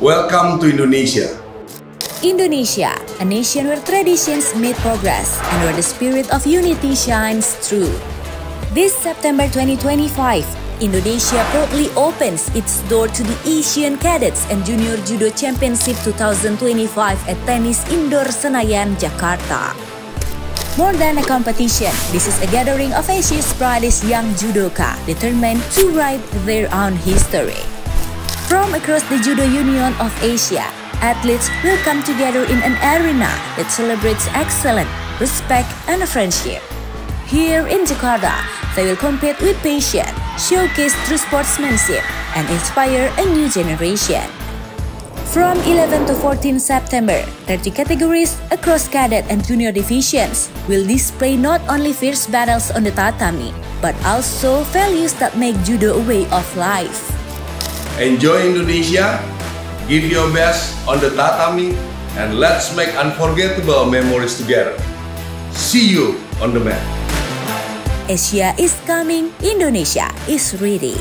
Welcome to Indonesia. Indonesia, a nation where traditions meet progress and where the spirit of unity shines through. This September 2025, Indonesia proudly opens its door to the Asian Cadets and Junior Judo Championship 2025 at Tenis Indoor Senayan, Jakarta. More than a competition, this is a gathering of Asia's brightest young judoka determined to write their own history. From across the Judo Union of Asia, athletes will come together in an arena that celebrates excellence, respect, and friendship. Here in Jakarta, they will compete with passion, showcase true sportsmanship, and inspire a new generation. From 11 to 14 September, 30 categories across cadet and junior divisions will display not only fierce battles on the tatami, but also values that make judo a way of life. Enjoy Indonesia, give your best on the tatami, and let's make unforgettable memories together. See you on the mat. Asia is coming, Indonesia is ready.